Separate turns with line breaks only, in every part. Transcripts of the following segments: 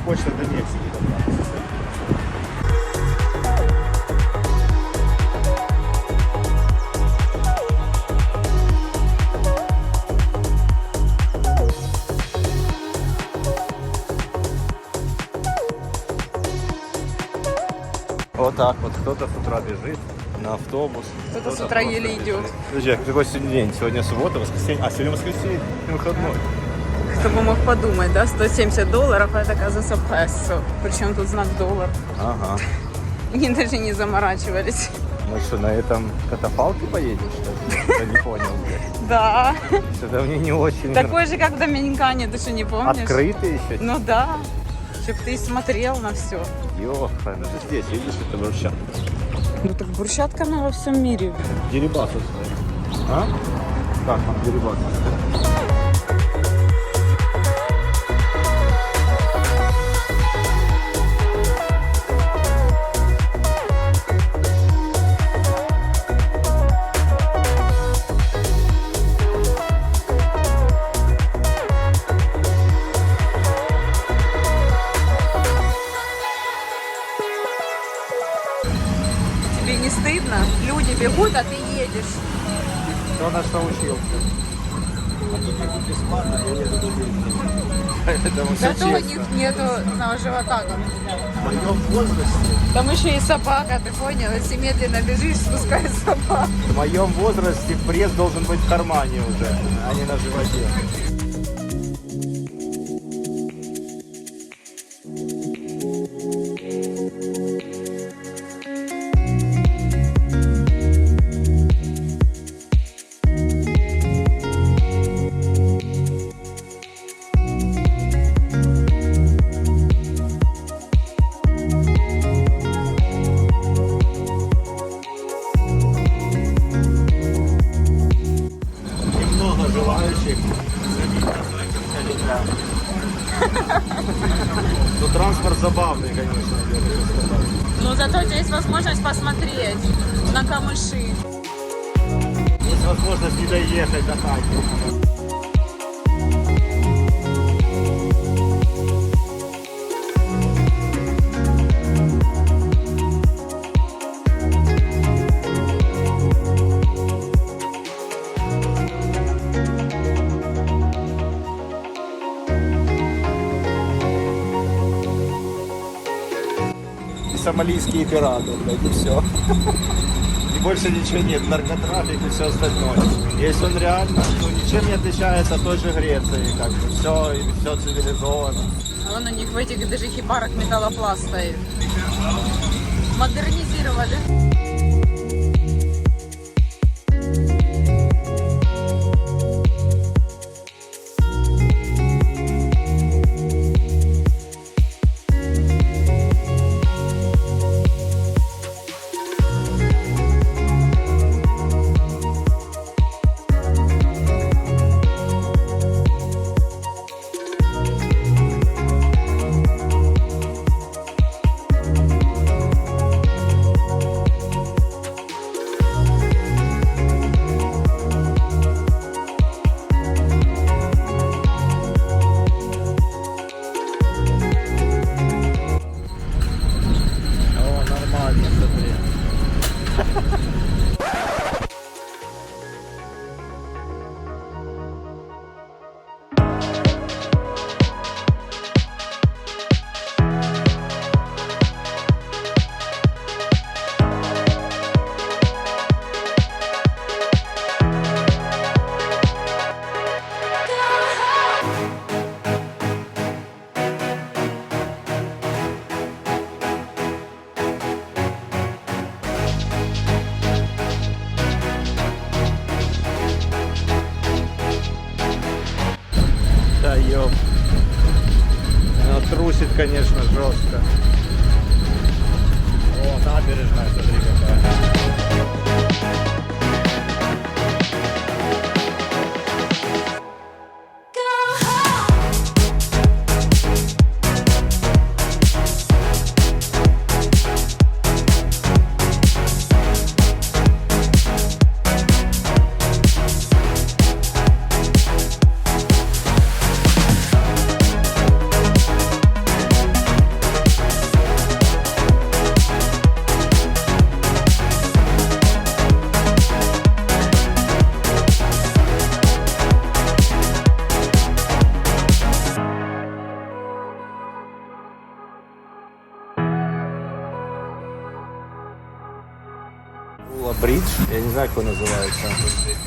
Почта до Мексики добралась. Вот так вот кто-то с утра бежит на автобус.
Кто-то с утра еле идет.
Подожди, какой сегодня день? Сегодня суббота, воскресенье. А сегодня воскресенье, выходной.
Кто бы мог подумать, да? $170, а это, оказывается, песо. Причем тут знак доллар.
Ага.
И даже не заморачивались.
Мы что, на этом катафалке поедем, что ли? Я не понял, блядь.
Да.
Что-то мне не очень
Такой же, как в Доминикане, ты что, не помнишь?
Открытый еще?
Ну да. Чтоб ты смотрел на все.
Ёха, даже здесь, видишь, это брусчатка.
Ну так брусчатка она во всем мире.
Дерибасов стоит. А? Как там Дерибасов стоит?
Тебе не стыдно? Люди бегут, а ты едешь.
Кто на что учился? Они бегут бесплатно, я еду до денег. Поэтому все
Зато у них
честно.
нету одного живота.
В моем возрасте,
Там еще и собака, ты понял? Если медленно бежишь, спускай собаку.
в моем возрасте пресс должен быть в кармане уже, а не на животе. Немного желающих забить на 45 лет. Ну, транспорт забавный, конечно, я хочу сказать.
Но зато у тебя есть возможность посмотреть на камыши.
Есть возможность не доехать до Харькова. Сомалийские пираты, блядь, и все. И больше ничего нет, наркотрафик и все остальное. Если он реально, ну, ничем не отличается от той же Греции, как бы, все цивилизовано.
Вон у них в этих даже хибарах металлопласт стоит. Модернизировали.
конечно, жестко. О, набережная, смотри какая. Бридж, я не знаю, как он называется.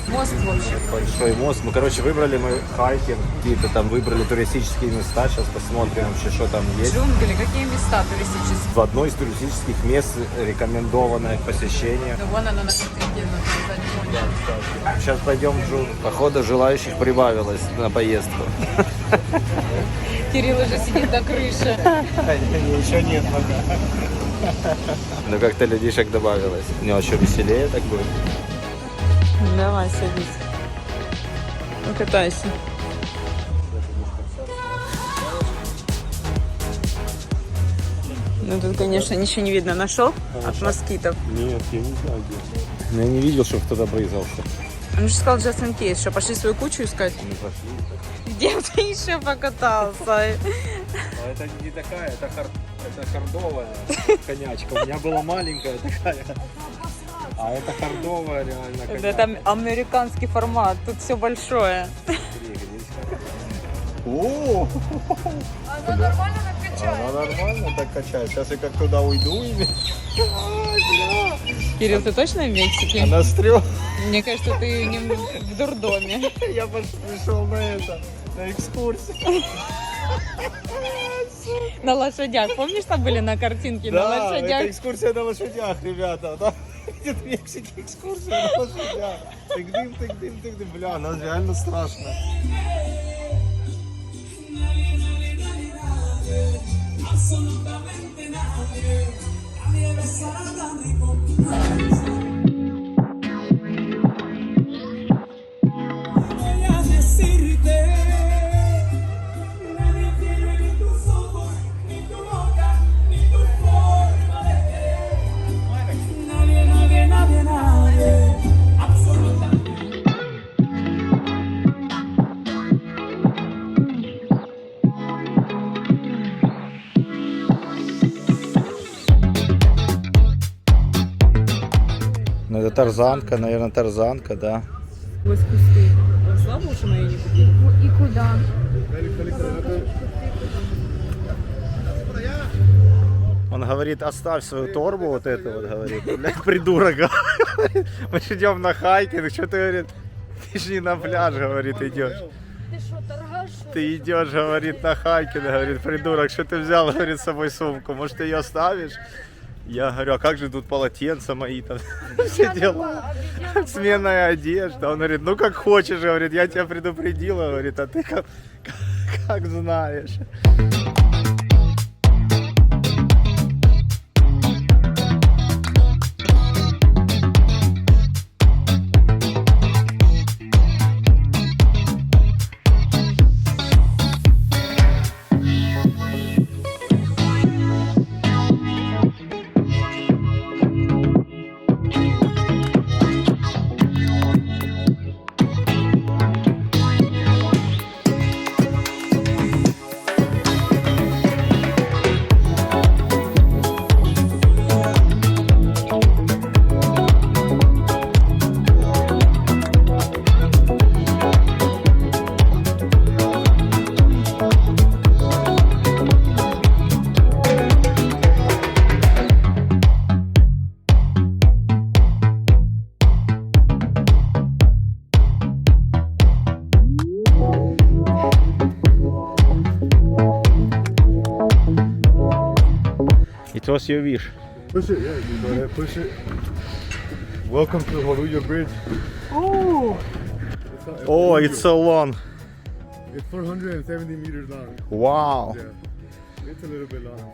Мост, в общем.
Большой мост. Ну, короче, выбрали мы хайкинг, какие-то там выбрали туристические места. Сейчас посмотрим вообще, что там есть.
Джунгли, какие места туристические?
В одно из туристических мест рекомендованное к посещению.
Ну, вон оно на картинке, на заднем фоне.
Сейчас пойдем в джунгли. Походу, желающих прибавилось на поездку.
Кирилл уже сидит на крыше.
Еще нет пока. Ну как-то людишек добавилось. Мне еще веселее так будет.
Давай, садись. Ну, катайся. Ну, тут, конечно, ничего не видно. Нашел от москитов?
Нет, я не знаю где. Я не видел, чтобы кто-то брызгался.
Он же сказал just in case, что пошли свою кучу искать.
Мы пошли.
Где ты еще покатался?
А это не такая, это хардовая конячка. У меня была маленькая такая. А это хардовая реально конячка.
Это американский формат, тут все большое.
О,
Она нормально так качает.
она нормально так качает. Сейчас я как туда уйду и...
Кирилл, ты точно в Мексике?
Она стрём.
Мне кажется, ты не в дурдоме.
Я пришел на это, на экскурсию.
На лошадях. Помнишь, там были на картинке? На
Да,
лошадях.
это экскурсия на лошадях, ребята. Да? Где в Мексике экскурсия на лошадях. Тык-дым, тык-дым, тык-дым. Бля, она реально страшно. Ну это тарзанка, наверное, тарзанка, да.
Ось кусты. Слава, что мы ее не купили.
И куда?
Он говорит, оставь свою торбу, вот эту вот, говорит. Блядь, придурок, говорит. Мы ж идем на хайкинг, что ты, говорит, ты ж не на пляж, говорит, идешь.
Ты что, торгаш?
Ты идешь, говорит, на хайкинг, говорит, придурок, что ты взял, говорит, с собой сумку, может, ты ее оставишь? Я говорю, а как же тут полотенца мои, там, все дела, сменная одежда. Он говорит, ну как хочешь, говорит, я тебя предупредила, говорит, а ты как знаешь. It was your wish.
Push it, yeah, you go ahead, push it. Welcome to Holuya Bridge.
О,
Oh, it's so long.
It's 470 meters long.
Wow.
Yeah. It's a little bit long.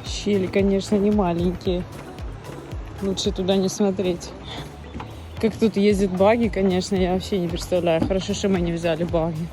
Щели, конечно, не маленькие. Лучше туда не смотреть. Как тут ездят баги, конечно, я вообще не представляю. Хорошо, что мы не взяли баги.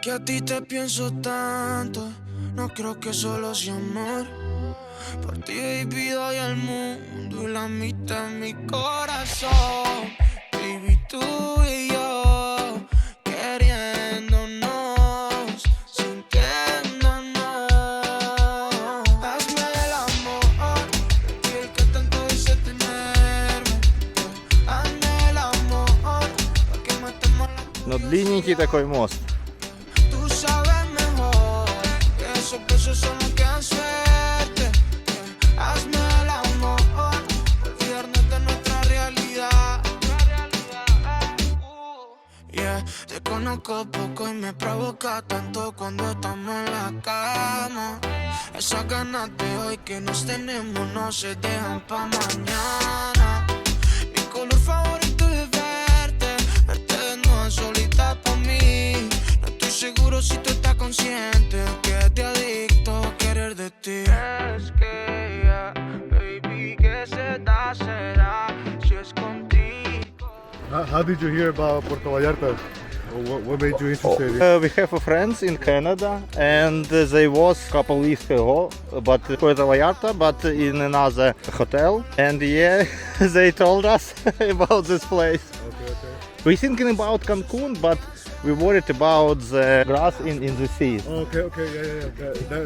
Que a ti te pienso tanto, no creo que solo sea amor. Por ti baby doy al mundo y la mitad en mi corazón. Baby, tú y yo, queriéndonos, sintiéndonos. Hazme el amor, y el que tanto dice tenerme. Hazme el amor, pa' que matemos la...
Ну, длинненький такой мост.
Tú sabes mejor que esos besos son los que dan suerte. Hazme el amor, olvidarnos de nuestra realidad. Yeah, te conozco poco y me provoca tanto cuando estamos en la cama. Esas ganas de hoy que nos tenemos no se dejan pa' mañana. Mi color favorito es verte, verte desnuda solita pa' mí. Seguro si tú estás consciente que te adicto a querer de ti. Es que ya, baby, que se da será si es contigo.
How did you hear about Puerto Vallarta? Or what made you interested in
We have a friends in Canada, and they was a couple weeks ago, but Puerto Vallarta, but in another hotel. And yeah, they told us about this place.
Okay.
We're thinking about Cancun, but we worried about the grass in the sea.
Okay, yeah.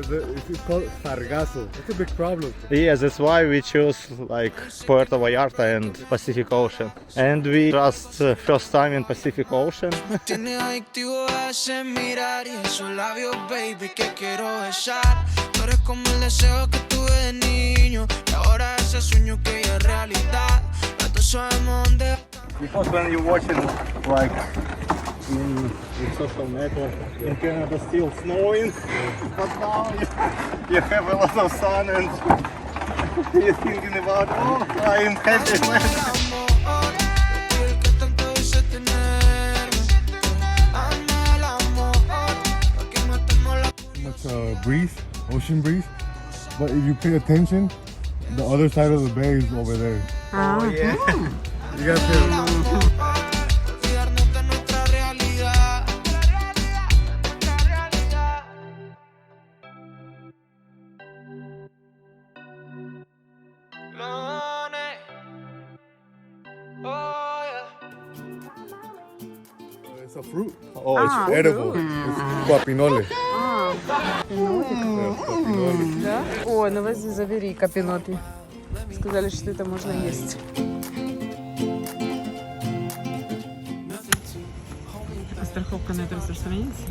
It's called sargasso. It's a big problem.
Yeah, that's why we choose like Puerto Vallarta and Pacific Ocean. And we just first time in Pacific Ocean.
Tiene adictivo ese mirar y esos labios, baby, que quiero besar. Tú eres como el deseo que tuve de niño y ahora ese sueño que ya es realidad. Ya tú sabemos dónde.
Because when you're watching like in social media in Canada still snowing, but now you have a lot of sun and you're thinking about, oh, I'm happy.
Hazme el amor, y el que tanto dice tenerme. Hazme el amor, pa' que matemos la...
Much breeze, ocean breeze. But if you pay attention, the other side of the bay is over there.
Oh yeah.
You guys hear
Olvidarnos de nuestra realidad. Lone. Oh, yeah.
It's a fruit.
Oh, it's
Edible. It's guapinole. Guapinole.
Да? О, ну возьми, забери капиноты. Сказали, что это можно есть. Страховка на этом странице.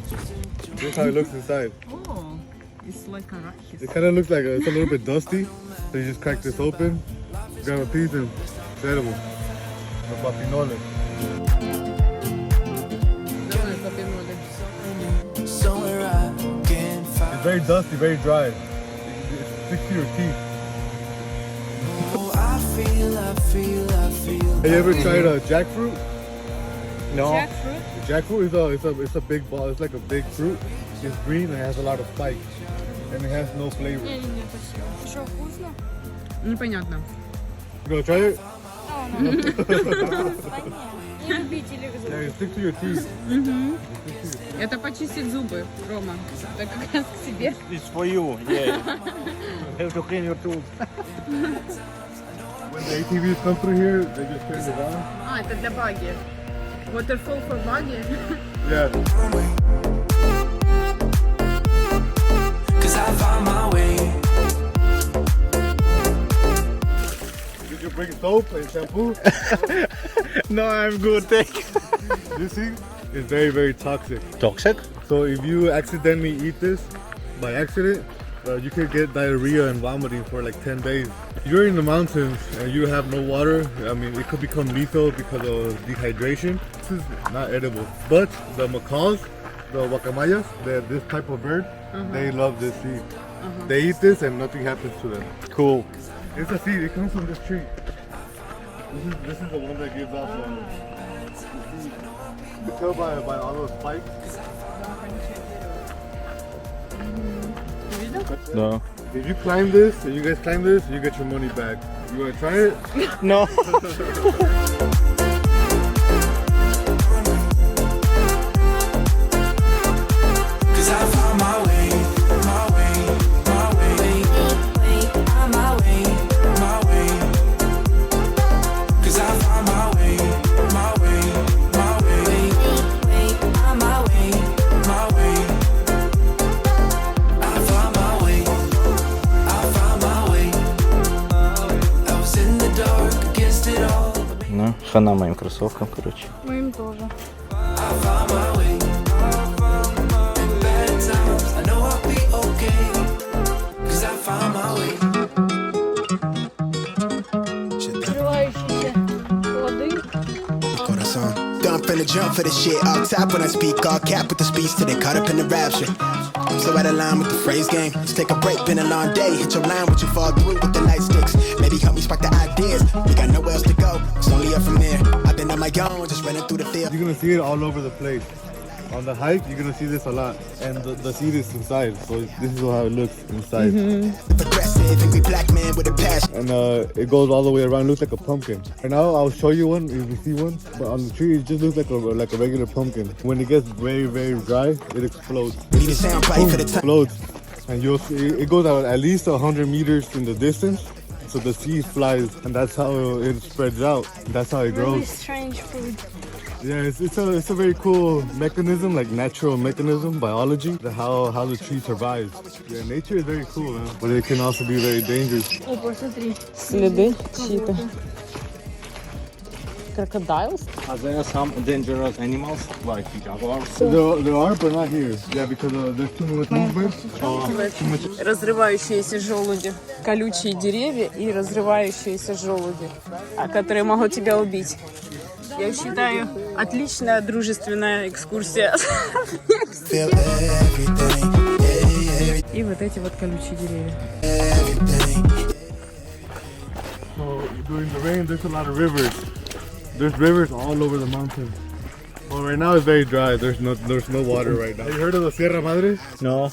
This is how it looks inside.
Oh, it's like arachis.
It kind of looks like it's a little bit dusty. So you just crack this open, grab a piece, and it's edible. The guapinole.
Somewhere I can find.
It's very dusty, very dry. It sticks to your teeth.
Oh, I feel.
Have you ever tried jackfruit?
No.
Jackfruit.
Jackfruit it's a big ball. It's like a big fruit. It's green and it has a lot of spikes. And it has no flavor.
Не-не-не, спасибо. Что, вкусно?
Непонятно.
You gonna try it?
Не любители
Yeah, stick to your teeth.
Это почистить зубы, Рома. Это как раз к себе.
It's for you, yeah. Have to clean your tooth.
When the ATVs come through here, they just turn it on.
А, это для баги. Waterfall for баги.
Yeah.
Cause I found my way.
Did you bring soap and shampoo?
No, I'm good, thank you.
You see? It's very, very toxic.
Toxic?
So if you accidentally eat this by accident, you could get diarrhea and vomiting for like 10 days. You're in the mountains and you have no water. I mean, it could become lethal because of dehydration. This is not edible. But the macaws, the guacamayas, this type of bird, they love this seed. They eat this and nothing happens to them.
Cool.
It's a seed. It comes from this tree. This is the one that gives off. You can tell by all those spikes.
No.
If you climb this, and you guys climb this, you get your money back. You wanna try it?
No.
Cause I found my way, my way, my way. On my way, my way. Cause I found my way, my way, my way. On my way, my way. I found my way, I found my way. I was in the dark against it all.
Ну, хана моим кроссовкам, короче.
Моим тоже.
I found my way. In bad times, I know I'll be okay. Cause I found my way.
Открывающиеся плоды.
Corazon. Done finna jump for the shit. All top when I speak, all cap with the speech till they caught up in the rapture. I'm so out of line with the phrase game. Let's take a break, been a long day. Hit your line, what you fall through with the light sticks. Maybe help me spark the ideas. We got nowhere else to go. It's only up from there. I've been on my own, just running through the field.
You're gonna see it all over the place. On the hike, you're gonna see this a lot. And the seed is inside, so this is how it looks inside.
Progressive, angry black man with a passion.
And it goes all the way around, looks like a pumpkin. And now I'll show you one, if you see one. But on the tree, it just looks like a regular pumpkin. When it gets very, very dry, it explodes.
Need a sound bite for the time.
Explodes. And you'll see, it goes out at least 100 meters in the distance. So the seed flies, and that's how it spreads out. That's how it
Really
grows.
strange food.
Yeah, it's a very cool mechanism, like natural mechanism, biology, how the tree survives. Yeah, nature is very cool, man. But it can also be very dangerous.
О, посмотри.
Следы чьи-то. Crocodiles?
Are there some dangerous animals like jaguars?
There are, but not here. Yeah, because there's too much movement.
Разрывающиеся желуди. Колючие деревья и разрывающиеся желуди, которые могут тебя убить. Я считаю, отличная дружественная экскурсия.
Feel everything,
И вот эти вот колючие деревья.
everything.
So during the rain, there's a lot of rivers. There's rivers all over the mountain. Well, right now it's very dry. There's no water right now. Have you heard of the Sierra Madre?
No.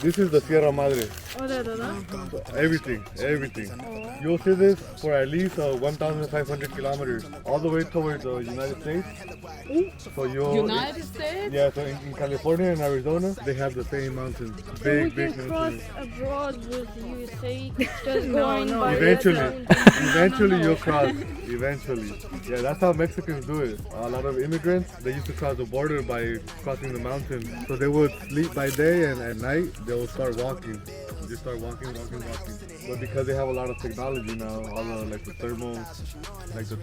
This is the Sierra Madre.
Вот это, да?
Everything. You'll see this for at least 1,500 kilometers, all the way towards the United States. So
United States?
Yeah, so in California and Arizona, they have the same mountains.
We
Big
can cross
mountains.
abroad with USA. Just going by
Eventually you'll cross. Eventually. Yeah, that's how Mexicans do it. A lot of immigrants, they used to cross the border by crossing the mountain. So they would sleep by day and at night they would start walking. Just start walking. But because they have a lot of technology now, all the the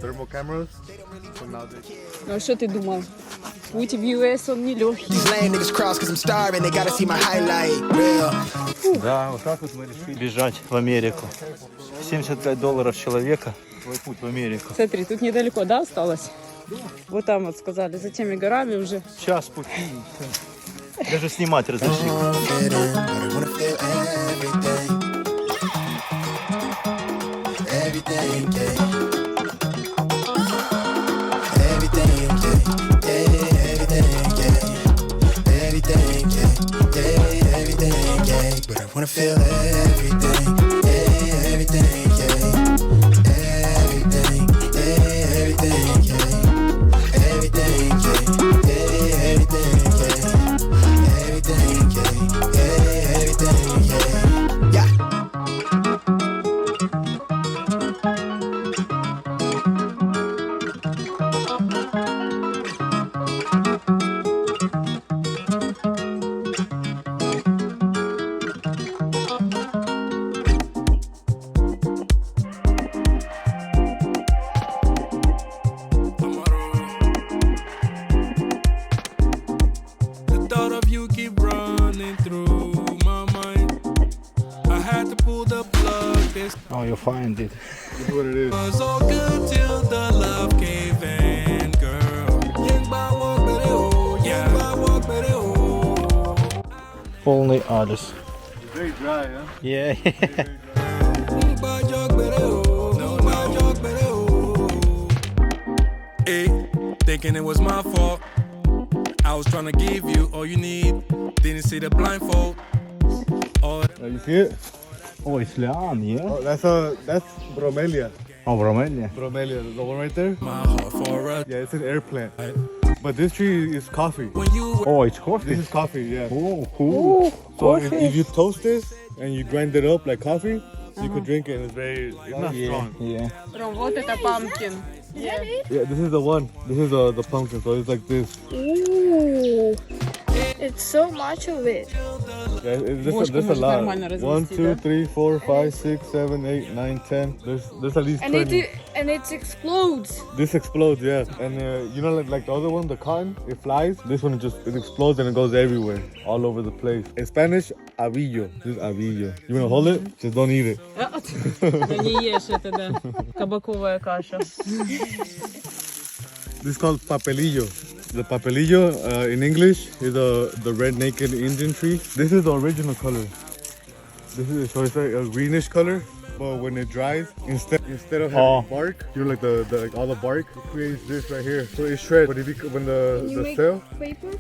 thermal cameras, so now they
Ну а что ты думал? Путь в US, он нелегкий.
These lame niggas cross cause I'm starving. They gotta see my highlight. Real.
Да, вот так вот мы решили бежать в Америку. $75 человека. Твой путь в Америку.
Смотри, тут недалеко, да, осталось? Вот там вот сказали, за теми горами уже.
Час пути. Даже снимать разрешили.
Fit in, but I wanna feel everything. Everything, yeah. Everything, yeah. feel everything, yeah, everything, yeah. Everything, yeah, everything, yeah. Everything, yeah, yeah, everything, yeah. Everything, yeah, yeah, everything, yeah. Yeah.
The thought of you keep running through my mind. I had to pull the plug. This
Oh, you find it.
This is what it is.
was all good till the love cave in, girl. Yung bawang bereo, yeah. Bawang bereo.
Полный адрес.
Very dry, huh?
Yeah.
Bajog bereo, no bajog bereo. Hey, thinking it was my fault. I was trying to give you all you need. Didn't see the blindfold. Oh,
You see it?
Ой, Slian, yeah.
Oh, that's bromelia.
Oh, Bromelia.
Bromelia, the one right there.
my heart for a
Yeah, it's an air plant. But this tree is coffee.
when you were
Oh, it's
This
coffee.
is coffee, yeah.
Oh, cool.
So if you toast this and you grind it up like coffee, you could drink it and it's not strong.
Yeah.
Ром, вот это pumpkin.
Yeah, this is the one. This is the pumpkin, so it's like this.
Ooh. It's so much of it.
Yeah,
Бошку
there's a
может
lot.
нормально
1,
развести,
2,
да?
3, 4, 5, 6, 7, 8, 9, 10. There's at least
And
20.
it explodes.
This explodes, yeah. And you know, like the other one, the cotton, it flies. This one it explodes and it goes everywhere, all over the place. In Spanish, avillo. This is avillo. You wanna hold it? Just don't eat it.
Да не ешь это, да. Кабаковая каша.
This is called papelillo. The papelillo in English is the red naked Indian tree. This is the original color. This is so it's like a greenish color, but when it dries, instead of having bark, you know, like the like all the bark, it creates this right here. So it shreds. But if you when the cell,
Paper?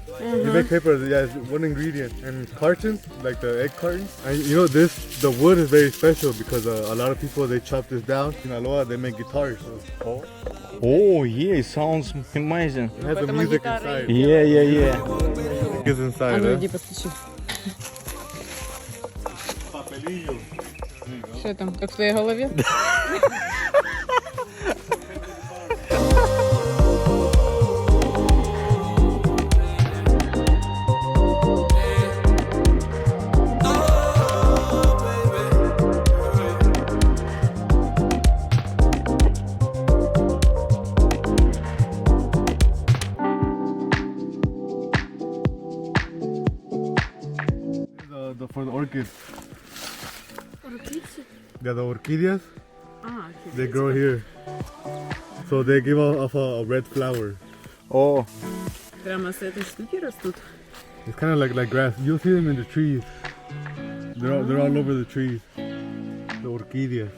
you make paper. Yeah, it's one ingredient. And cartons, like the egg cartons. And you know the wood is very special because a lot of people they chop this down. In Aloha, they make guitars. So
Oh, yeah, it sounds amazing.
it has the
Поэтому
music
гитары
inside.
Yeah.
It's
А
inside.
ну
Huh?
иди постучи. Что там, как в твоей голове?
For the orchids. Yeah, the orchideas, they grow here. So they give off a red flower.
Oh,
Прямо с этой штуки растут.
It's kind of like grass. You'll see them in the trees. They're all over the trees. The orchideas.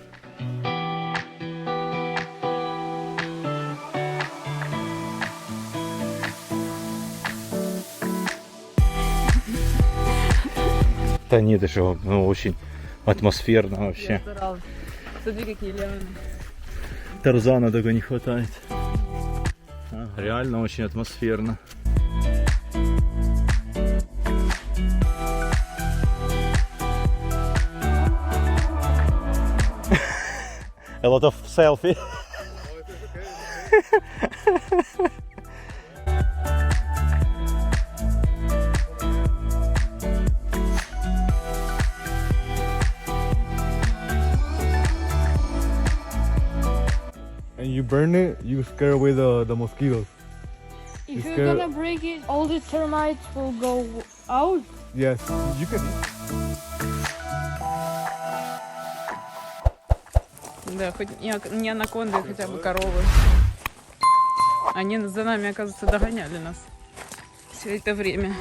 да нет, это же ну, очень атмосферно вообще.
Смотри, какие лианы.
Тарзана только не хватает. Реально очень атмосферно. A lot of selfie.
And you burn it, you scare away the mosquitoes.
If you're
scared-
gonna break it, all the termites will go out.
Yes, you can.
Да, хоть не анаконды, хотя бы коровы. Они за нами, оказывается, догоняли нас все это время.